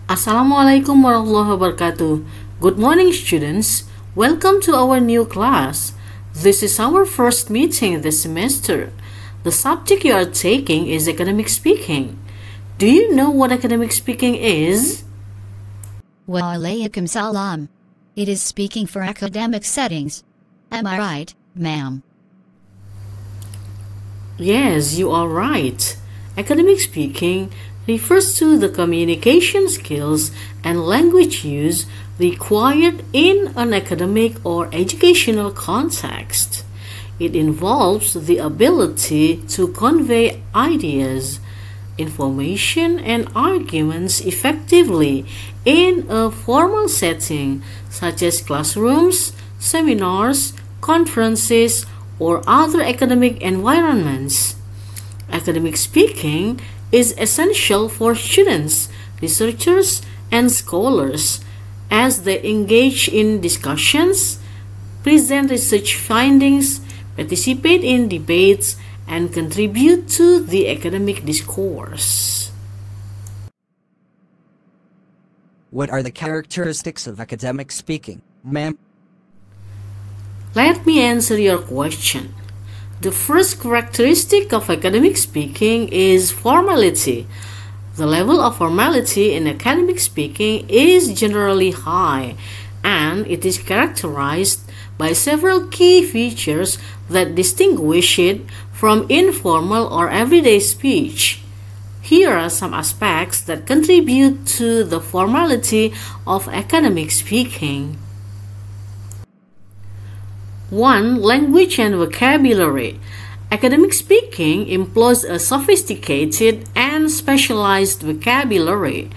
Assalamualaikum warahmatullahi wabarakatuh. Good morning, students. Welcome to our new class. This is our first meeting this semester. The subject you are taking is academic speaking. Do you know what academic speaking is? Walaikum salam. It is speaking for academic settings. Am I right, ma'am? Yes, you are right. Academic speaking refers to the communication skills and language use required in an academic or educational context. It involves the ability to convey ideas, information, and arguments effectively in a formal setting such as classrooms, seminars, conferences, or other academic environments. Academic speaking is essential for students, researchers, and scholars as they engage in discussions, present research findings, participate in debates, and contribute to the academic discourse. What are the characteristics of academic speaking, ma'am? Let me answer your question. The first characteristic of academic speaking is formality. The level of formality in academic speaking is generally high, and it is characterized by several key features that distinguish it from informal or everyday speech. Here are some aspects that contribute to the formality of academic speaking. 1. Language and vocabulary. Academic speaking employs a sophisticated and specialized vocabulary.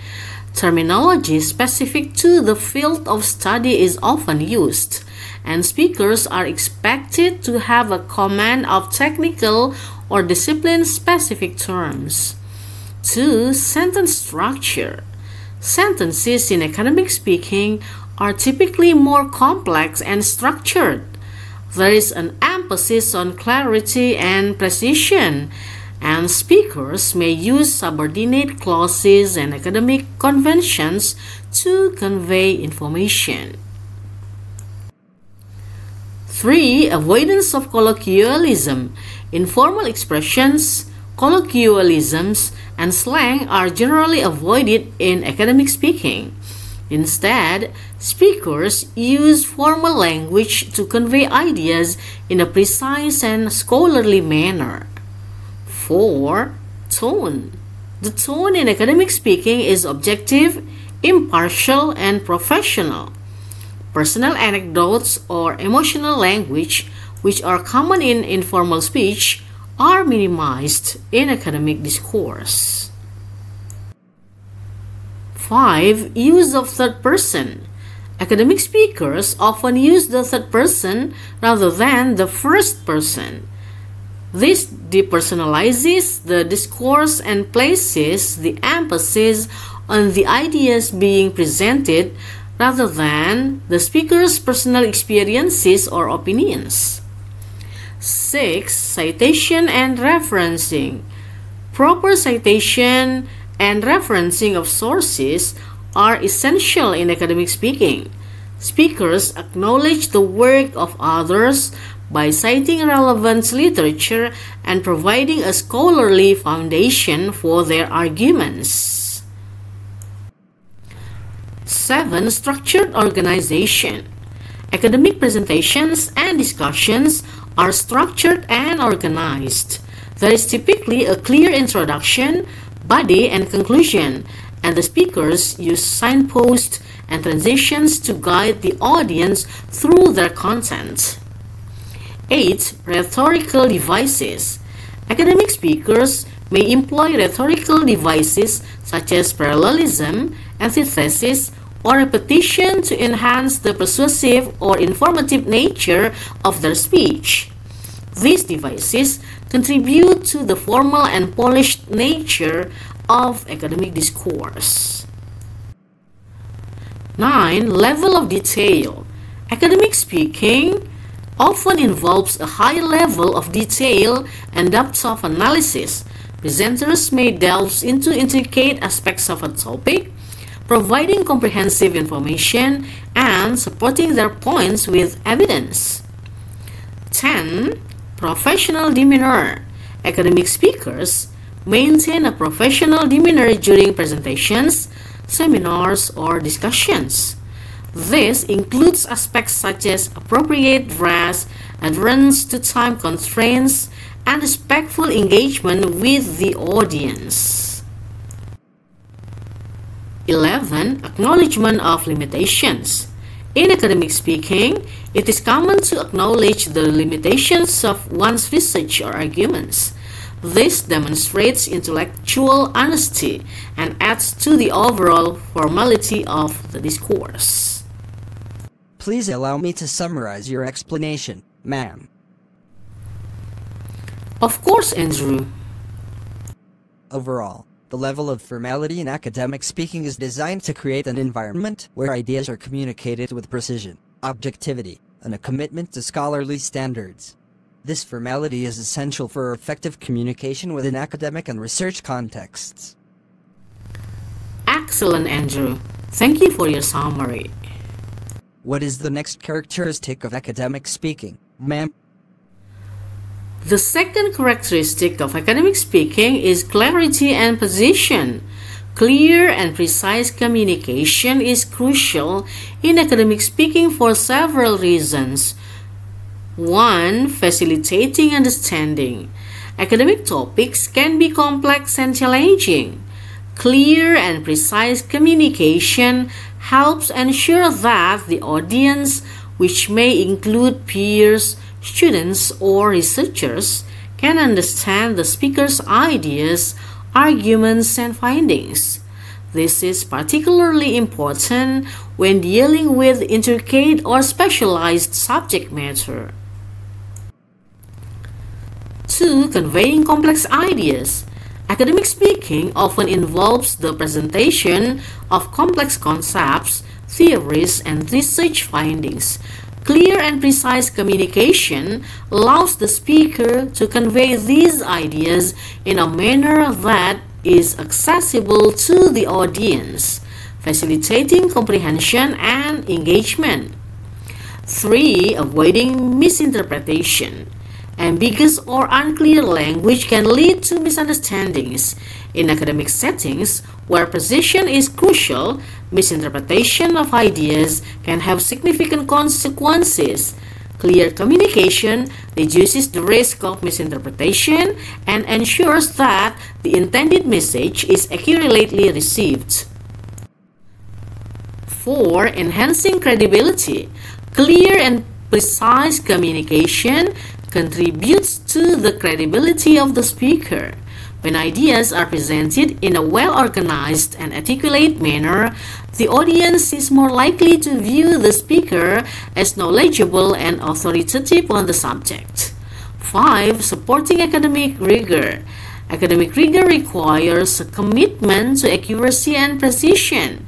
Terminology specific to the field of study is often used, and speakers are expected to have a command of technical or discipline-specific terms. 2. Sentence structure. Sentences in academic speaking are typically more complex and structured. There is an emphasis on clarity and precision, and speakers may use subordinate clauses and academic conventions to convey information. 3. Avoidance of colloquialism. Informal expressions, colloquialisms, and slang are generally avoided in academic speaking. Instead, speakers use formal language to convey ideas in a precise and scholarly manner. 4. Tone. The tone in academic speaking is objective, impartial, and professional. Personal anecdotes or emotional language, which are common in informal speech, are minimized in academic discourse. 5. Use of third person. Academic speakers often use the third person rather than the first person. This depersonalizes the discourse and places the emphasis on the ideas being presented rather than the speaker's personal experiences or opinions. 6. Citation and referencing. Proper citation and referencing of sources are essential in academic speaking. Speakers acknowledge the work of others by citing relevant literature and providing a scholarly foundation for their arguments. 7. Structured organization. Academic presentations and discussions are structured and organized. There is typically a clear introduction, body, and conclusion, and the speakers use signposts and transitions to guide the audience through their content. 8. Rhetorical devices. Academic speakers may employ rhetorical devices such as parallelism, antithesis, or repetition to enhance the persuasive or informative nature of their speech. These devices contribute to the formal and polished nature of academic discourse. 9. Level of detail. Academic speaking often involves a high level of detail and depth of analysis. Presenters may delve into intricate aspects of a topic, providing comprehensive information and supporting their points with evidence. 10. Professional demeanor. Academic speakers maintain a professional demeanor during presentations, seminars, or discussions. This includes aspects such as appropriate dress, adherence to time constraints, and respectful engagement with the audience. 11. Acknowledgement of limitations. In academic speaking, it is common to acknowledge the limitations of one's research or arguments. This demonstrates intellectual honesty and adds to the overall formality of the discourse. Please allow me to summarize your explanation, ma'am. Of course, Andrew. Overall, the level of formality in academic speaking is designed to create an environment where ideas are communicated with precision, objectivity, and a commitment to scholarly standards. This formality is essential for effective communication within academic and research contexts. Excellent, Andrew. Thank you for your summary. What is the next characteristic of academic speaking, ma'am? The second characteristic of academic speaking is clarity and precision. Clear and precise communication is crucial in academic speaking for several reasons. 1. Facilitating understanding. Academic topics can be complex and challenging. Clear and precise communication helps ensure that the audience, which may include peers, students, or researchers, can understand the speaker's ideas, arguments, and findings. This is particularly important when dealing with intricate or specialized subject matter. 2. Conveying complex ideas. Academic speaking often involves the presentation of complex concepts, theories, and research findings. Clear and precise communication allows the speaker to convey these ideas in a manner that is accessible to the audience, facilitating comprehension and engagement. 3. Avoiding misinterpretation. Ambiguous or unclear language can lead to misunderstandings. In academic settings, where precision is crucial, misinterpretation of ideas can have significant consequences. Clear communication reduces the risk of misinterpretation and ensures that the intended message is accurately received. 4. Enhancing credibility. Clear and precise communication contributes to the credibility of the speaker. When ideas are presented in a well-organized and articulate manner, the audience is more likely to view the speaker as knowledgeable and authoritative on the subject. 5. Supporting academic rigor. Academic rigor requires a commitment to accuracy and precision.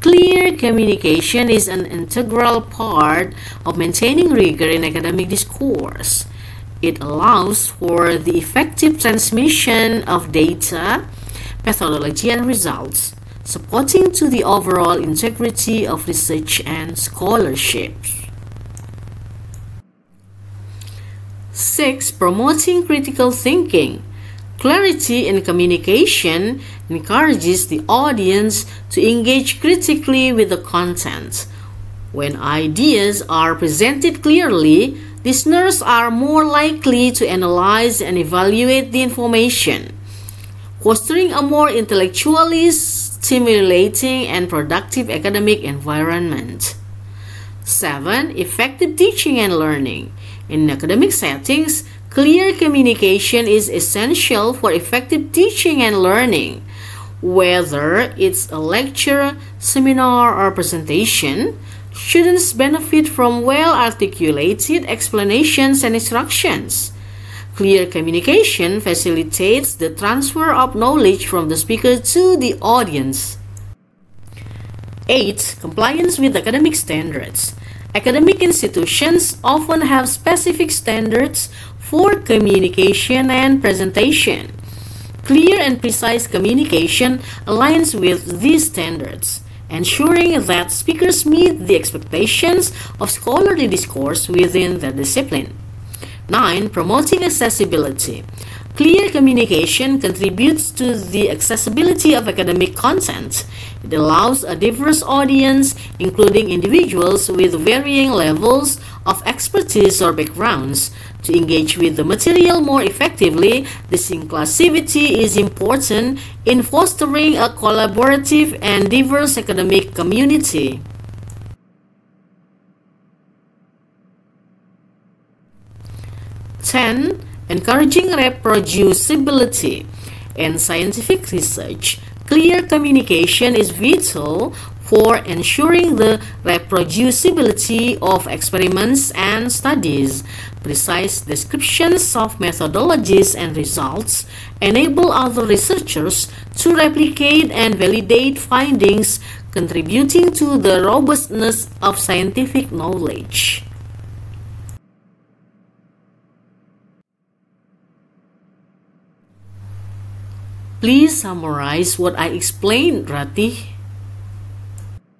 Clear communication is an integral part of maintaining rigor in academic discourse. It allows for the effective transmission of data, methodology, and results, supporting to the overall integrity of research and scholarship. 6. Promoting critical thinking. Clarity in communication encourages the audience to engage critically with the content. When ideas are presented clearly, listeners are more likely to analyze and evaluate the information, fostering a more intellectually stimulating and productive academic environment. 7. Effective teaching and learning. In academic settings, clear communication is essential for effective teaching and learning. Whether it's a lecture, seminar, or presentation, students benefit from well-articulated explanations and instructions. Clear communication facilitates the transfer of knowledge from the speaker to the audience. 8. Compliance with academic standards. Academic institutions often have specific standards for communication and presentation. Clear and precise communication aligns with these standards, ensuring that speakers meet the expectations of scholarly discourse within their discipline. 9. Promoting accessibility. Clear communication contributes to the accessibility of academic content. It allows a diverse audience, including individuals with varying levels of expertise or backgrounds, to engage with the material more effectively. This inclusivity is important in fostering a collaborative and diverse academic community. Ten. Encouraging reproducibility. In scientific research, clear communication is vital for ensuring the reproducibility of experiments and studies. Precise descriptions of methodologies and results enable other researchers to replicate and validate findings, contributing to the robustness of scientific knowledge. Please summarize what I explained, Rati.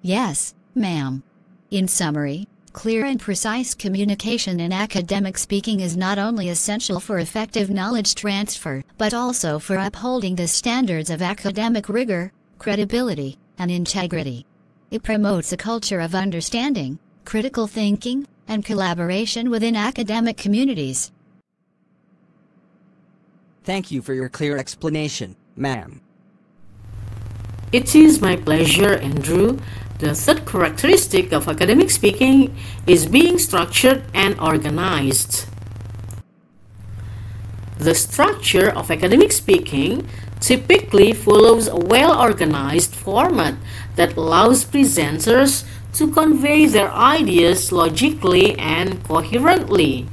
Yes, ma'am. In summary, clear and precise communication in academic speaking is not only essential for effective knowledge transfer, but also for upholding the standards of academic rigor, credibility, and integrity. It promotes a culture of understanding, critical thinking, and collaboration within academic communities. Thank you for your clear explanation, ma'am. It is my pleasure, Andrew. The third characteristic of academic speaking is being structured and organized. The structure of academic speaking typically follows a well-organized format that allows presenters to convey their ideas logically and coherently.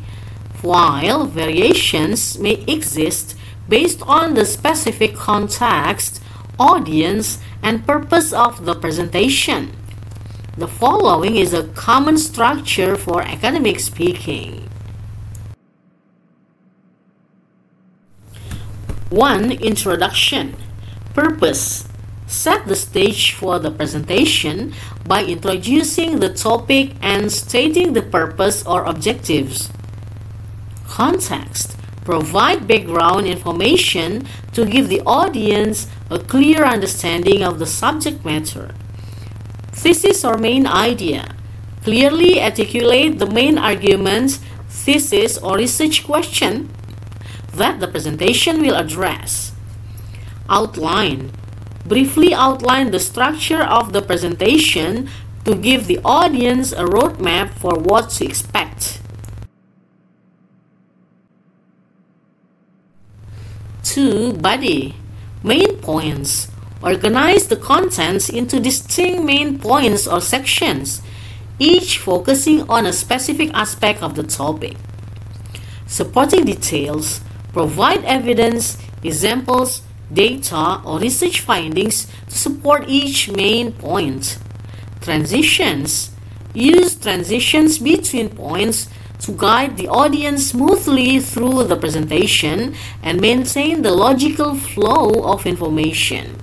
While variations may exist based on the specific context, audience, and purpose of the presentation, the following is a common structure for academic speaking. 1. Introduction. Purpose. Set the stage for the presentation by introducing the topic and stating the purpose or objectives. Context. Provide background information to give the audience a clear understanding of the subject matter. Thesis or main idea. Clearly articulate the main argument, thesis, or research question that the presentation will address. Outline. Briefly outline the structure of the presentation to give the audience a roadmap for what to expect. 2. Body. Main points. Organize the contents into distinct main points or sections, each focusing on a specific aspect of the topic. Supporting details. Provide evidence, examples, data, or research findings to support each main point. Transitions. Use transitions between points to guide the audience smoothly through the presentation and maintain the logical flow of information.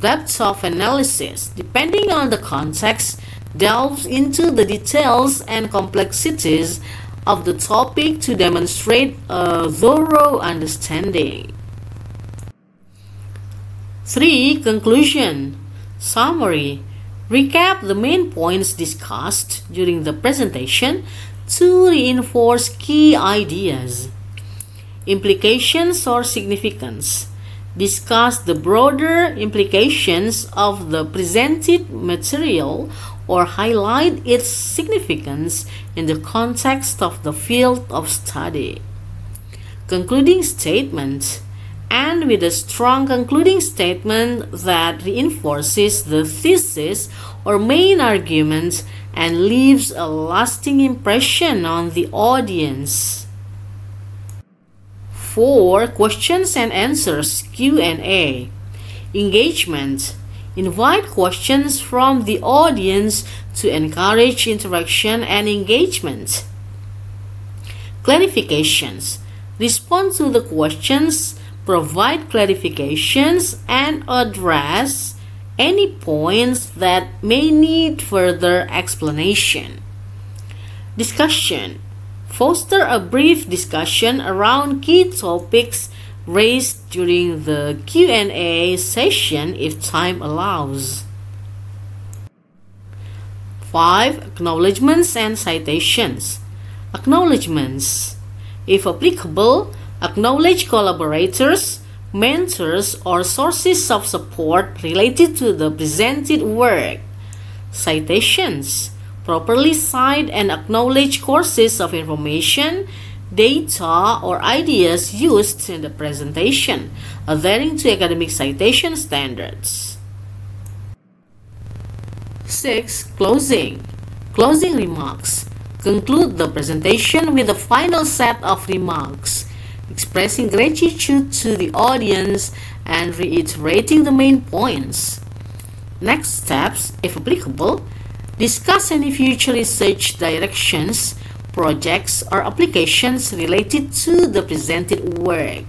Depth of analysis, depending on the context, delves into the details and complexities of the topic to demonstrate a thorough understanding. 3. Conclusion. Summary. Recap the main points discussed during the presentation to reinforce key ideas. Implications or significance. Discuss the broader implications of the presented material or highlight its significance in the context of the field of study. Concluding statement. End with a strong concluding statement that reinforces the thesis or main argument and leaves a lasting impression on the audience. 4. Questions and answers Q&A. Engagement. Invite questions from the audience to encourage interaction and engagement. Clarifications. Respond to the questions, provide clarifications, and address any points that may need further explanation. Discussion. Foster a brief discussion around key topics raised during the Q&A session if time allows. 5. Acknowledgements and citations. Acknowledgements. If applicable, acknowledge collaborators, mentors, or sources of support related to the presented work. Citations. Properly cite and acknowledge courses of information, data, or ideas used in the presentation, adhering to academic citation standards. 6. Closing. Closing remarks. Conclude the presentation with a final set of remarks, expressing gratitude to the audience and reiterating the main points. Next steps, if applicable, discuss any future research directions, projects, or applications related to the presented work.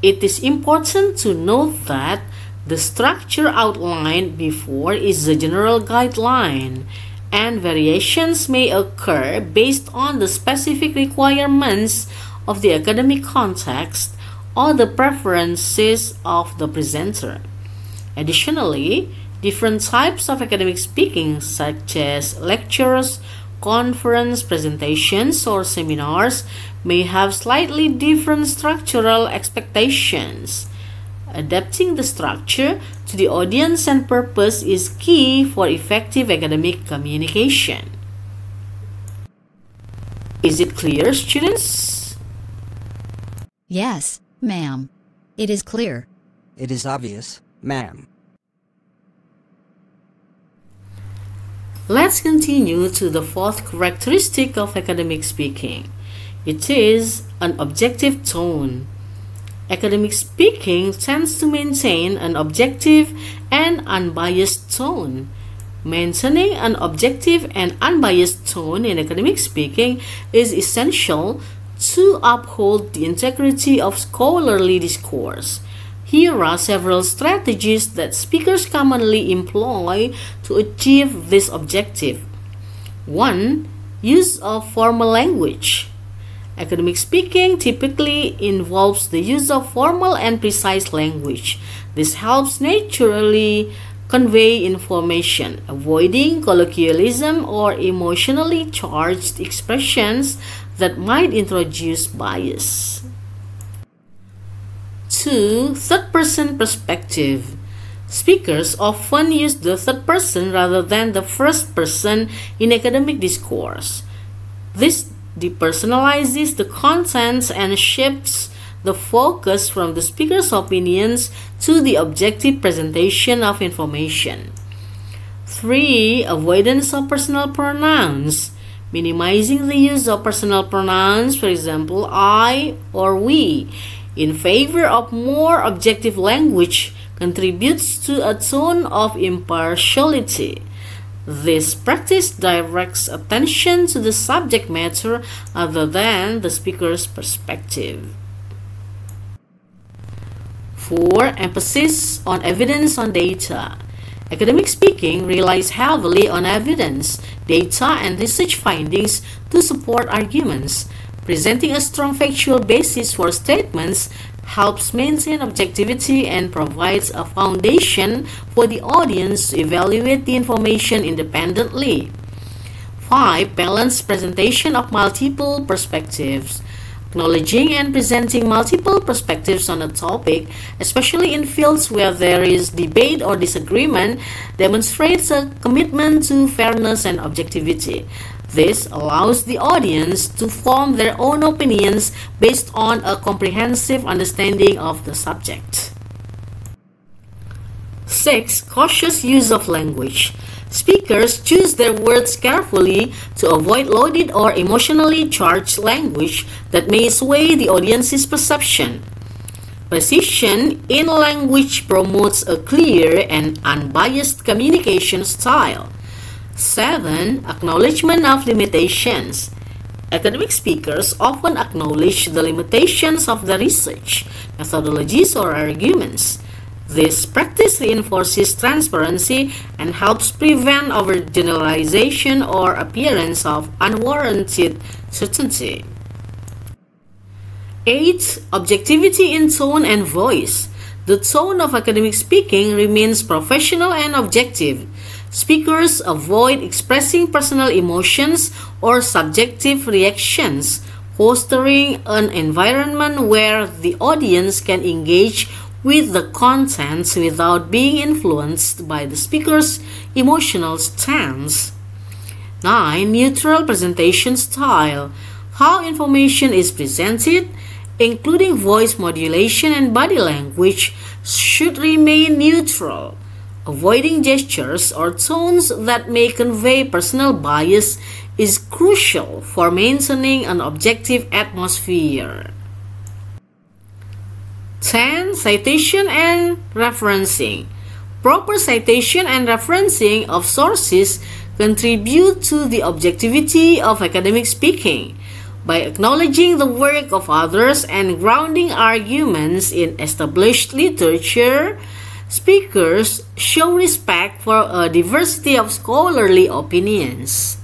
It is important to note that the structure outlined before is a general guideline, and variations may occur based on the specific requirements of the academic context or the preferences of the presenter. Additionally, different types of academic speaking, such as lectures, conference presentations, or seminars, may have slightly different structural expectations. Adapting the structure to the audience and purpose is key for effective academic communication. Is it clear, students? Yes, ma'am. It is clear. It is obvious, ma'am. Let's continue to the fourth characteristic of academic speaking. It is an objective tone. Academic speaking tends to maintain an objective and unbiased tone. Maintaining an objective and unbiased tone in academic speaking is essential to uphold the integrity of scholarly discourse. Here are several strategies that speakers commonly employ to achieve this objective. 1. Use of formal language. Academic speaking typically involves the use of formal and precise language. This helps naturally convey information, avoiding colloquialism or emotionally charged expressions that might introduce bias. 2. Third-person perspective. Speakers often use the third person rather than the first person in academic discourse. This depersonalizes the contents and shifts the focus from the speaker's opinions to the objective presentation of information. 3. Avoidance of personal pronouns. Minimizing the use of personal pronouns, for example, I or we, in favor of more objective language contributes to a tone of impartiality. This practice directs attention to the subject matter other than the speaker's perspective. 4. Emphasis on evidence on data. Academic speaking relies heavily on evidence, data, and research findings to support arguments. Presenting a strong factual basis for statements helps maintain objectivity and provides a foundation for the audience to evaluate the information independently. 5. Balanced presentation of multiple perspectives. Acknowledging and presenting multiple perspectives on a topic, especially in fields where there is debate or disagreement, demonstrates a commitment to fairness and objectivity. This allows the audience to form their own opinions based on a comprehensive understanding of the subject. 6. Cautious use of language. Speakers choose their words carefully to avoid loaded or emotionally charged language that may sway the audience's perception. Precision in language promotes a clear and unbiased communication style. 7. Acknowledgement of limitations. Academic speakers often acknowledge the limitations of the research, methodologies, or arguments. This practice reinforces transparency and helps prevent overgeneralization or appearance of unwarranted certainty. 8. Objectivity in tone and voice. The tone of academic speaking remains professional and objective. Speakers avoid expressing personal emotions or subjective reactions, fostering an environment where the audience can engage with the contents without being influenced by the speaker's emotional stance. 9. Neutral presentation style. How information is presented, including voice modulation and body language, should remain neutral. Avoiding gestures or tones that may convey personal bias is crucial for maintaining an objective atmosphere. 10. Citation and referencing. Proper citation and referencing of sources contribute to the objectivity of academic speaking. By acknowledging the work of others and grounding arguments in established literature, speakers show respect for a diversity of scholarly opinions.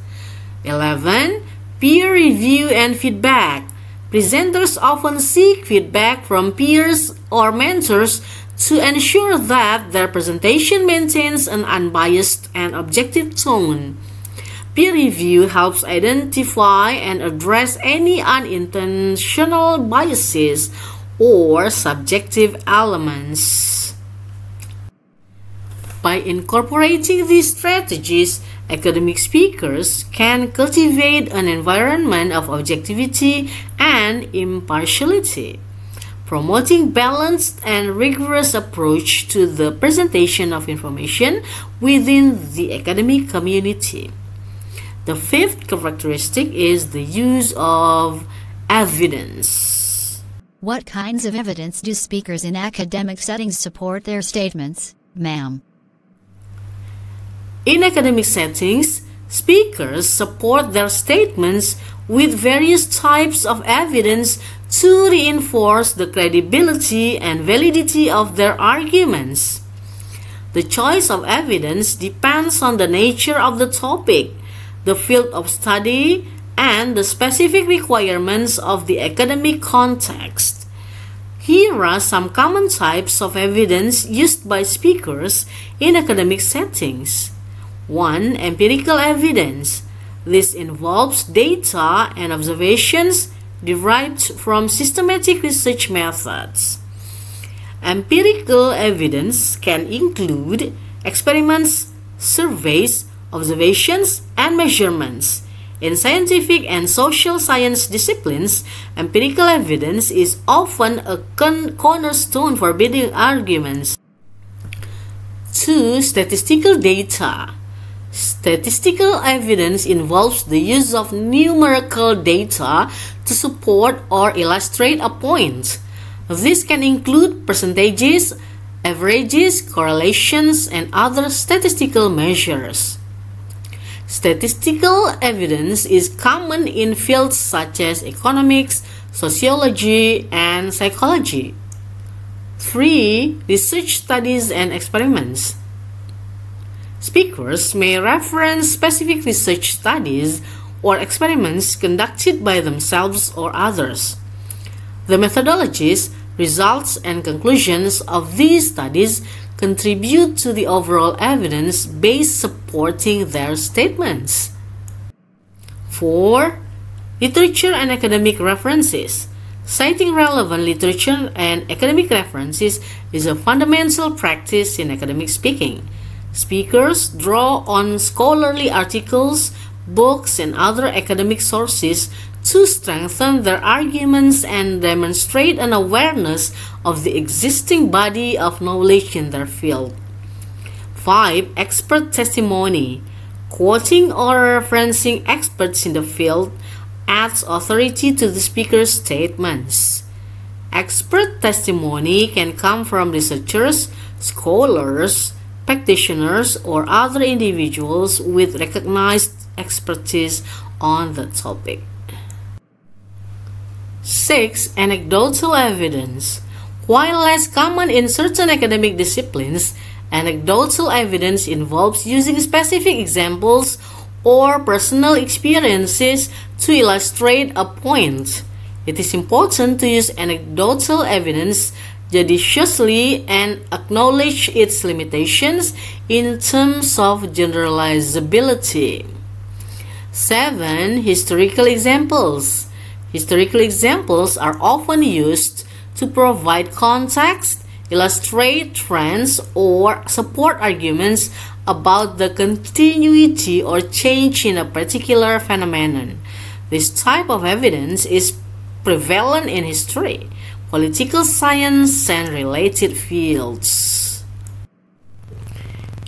11. Peer review and feedback. Presenters often seek feedback from peers or mentors to ensure that their presentation maintains an unbiased and objective tone. Peer review helps identify and address any unintentional biases or subjective elements. By incorporating these strategies, academic speakers can cultivate an environment of objectivity and impartiality, promoting balanced and rigorous approach to the presentation of information within the academic community. The fifth characteristic is the use of evidence. What kinds of evidence do speakers in academic settings support their statements, ma'am? In academic settings, speakers support their statements with various types of evidence to reinforce the credibility and validity of their arguments. The choice of evidence depends on the nature of the topic, the field of study, and the specific requirements of the academic context. Here are some common types of evidence used by speakers in academic settings. 1. Empirical evidence. This involves data and observations derived from systematic research methods. Empirical evidence can include experiments, surveys, observations, and measurements. In scientific and social science disciplines, empirical evidence is often a cornerstone for building arguments. 2. Statistical data. Statistical evidence involves the use of numerical data to support or illustrate a point. This can include percentages, averages, correlations, and other statistical measures. Statistical evidence is common in fields such as economics, sociology, and psychology. 3. Research studies and experiments. Speakers may reference specific research studies or experiments conducted by themselves or others. The methodologies, results, and conclusions of these studies contribute to the overall evidence base supporting their statements. 4. Literature and academic references. Citing relevant literature and academic references is a fundamental practice in academic speaking. Speakers draw on scholarly articles, books, and other academic sources to strengthen their arguments and demonstrate an awareness of the existing body of knowledge in their field. 5. Expert testimony. Quoting or referencing experts in the field adds authority to the speaker's statements. Expert testimony can come from researchers, scholars, practitioners, or other individuals with recognized expertise on the topic. 6. Anecdotal evidence. While less common in certain academic disciplines, anecdotal evidence involves using specific examples or personal experiences to illustrate a point. It is important to use anecdotal evidence judiciously and acknowledge its limitations in terms of generalizability. 7. Historical examples. Historical examples are often used to provide context, illustrate trends, or support arguments about the continuity or change in a particular phenomenon. This type of evidence is prevalent in history, political science, and related fields.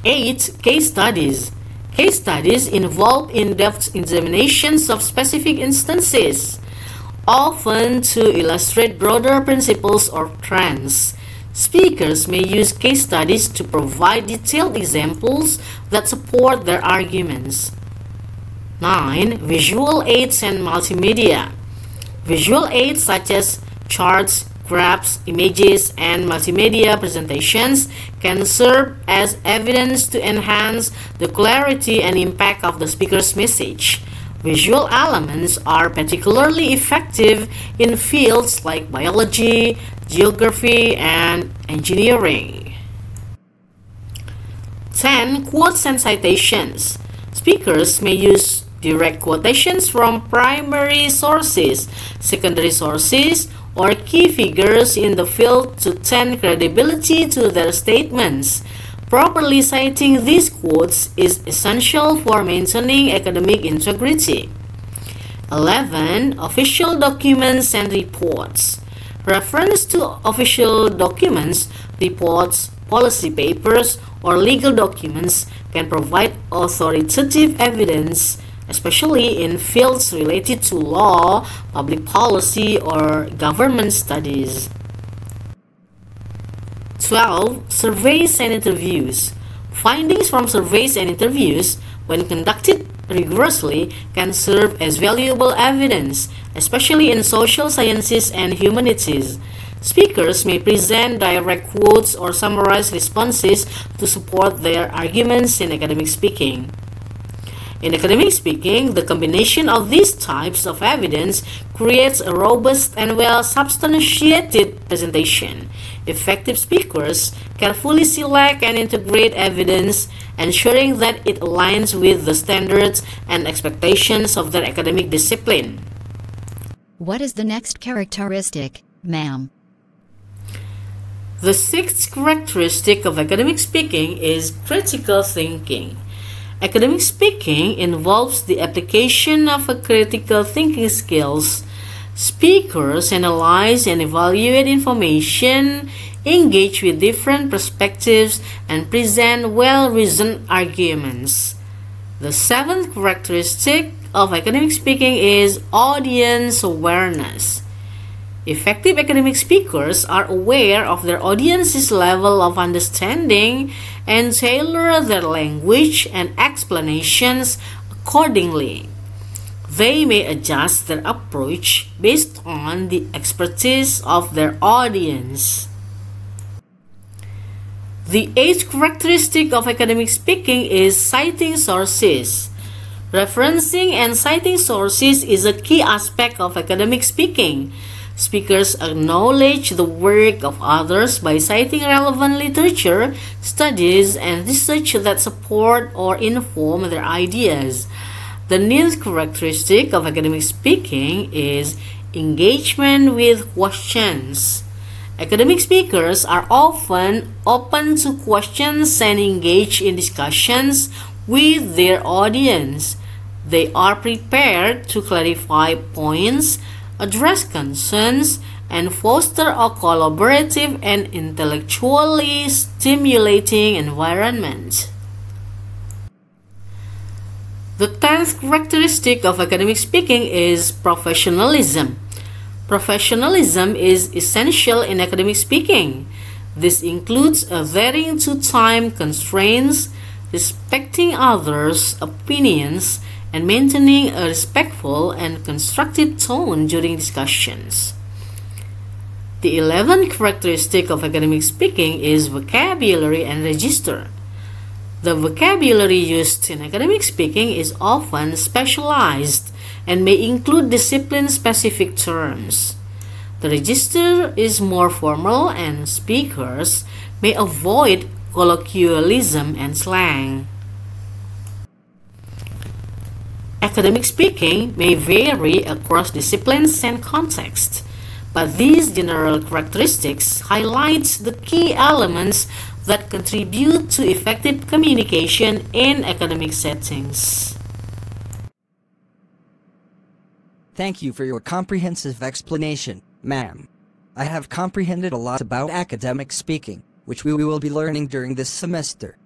8. Case studies. Case studies involve in-depth examinations of specific instances, often to illustrate broader principles or trends. Speakers may use case studies to provide detailed examples that support their arguments. 9. Visual aids and multimedia. Visual aids such as charts, graphs, images, and multimedia presentations can serve as evidence to enhance the clarity and impact of the speaker's message. Visual elements are particularly effective in fields like biology, geography, and engineering. 10. Quotes and citations. Speakers may use direct quotations from primary sources, secondary sources, or key figures in the field to lend credibility to their statements. Properly citing these quotes is essential for maintaining academic integrity. 11. Official documents and reports. Reference to official documents, reports, policy papers, or legal documents can provide authoritative evidence, especially in fields related to law, public policy, or government studies. 12. Surveys and interviews. Findings from surveys and interviews, when conducted rigorously, can serve as valuable evidence, especially in social sciences and humanities. Speakers may present direct quotes or summarize responses to support their arguments in academic speaking. In academic speaking, the combination of these types of evidence creates a robust and well-substantiated presentation. Effective speakers carefully select and integrate evidence, ensuring that it aligns with the standards and expectations of their academic discipline. What is the next characteristic, ma'am? The sixth characteristic of academic speaking is critical thinking. Academic speaking involves the application of critical thinking skills. Speakers analyze and evaluate information, engage with different perspectives, and present well-reasoned arguments. The seventh characteristic of academic speaking is audience awareness. Effective academic speakers are aware of their audience's level of understanding and tailor their language and explanations accordingly. They may adjust their approach based on the expertise of their audience. The eighth characteristic of academic speaking is citing sources. Referencing and citing sources is a key aspect of academic speaking. Speakers acknowledge the work of others by citing relevant literature, studies, and research that support or inform their ideas. The ninth characteristic of academic speaking is engagement with questions. Academic speakers are often open to questions and engage in discussions with their audience. They are prepared to clarify points, address concerns, and foster a collaborative and intellectually stimulating environment. The 10th characteristic of academic speaking is professionalism. Professionalism is essential in academic speaking. This includes adhering to time constraints, respecting others' opinions, and maintaining a respectful and constructive tone during discussions. The 11th characteristic of academic speaking is vocabulary and register. The vocabulary used in academic speaking is often specialized and may include discipline-specific terms. The register is more formal and speakers may avoid colloquialism and slang. Academic speaking may vary across disciplines and contexts, but these general characteristics highlight the key elements that contribute to effective communication in academic settings. Thank you for your comprehensive explanation, ma'am. I have comprehended a lot about academic speaking, which we will be learning during this semester.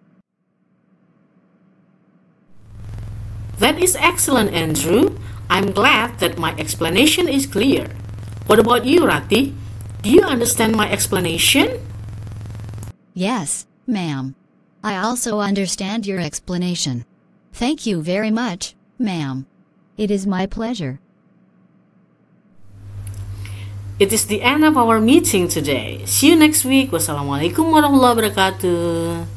That is excellent, Andrew. I'm glad that my explanation is clear. What about you, Rati? Do you understand my explanation? Yes, ma'am. I also understand your explanation. Thank you very much, ma'am. It is my pleasure. It is the end of our meeting today. See you next week. Wassalamualaikum warahmatullahi wabarakatuh.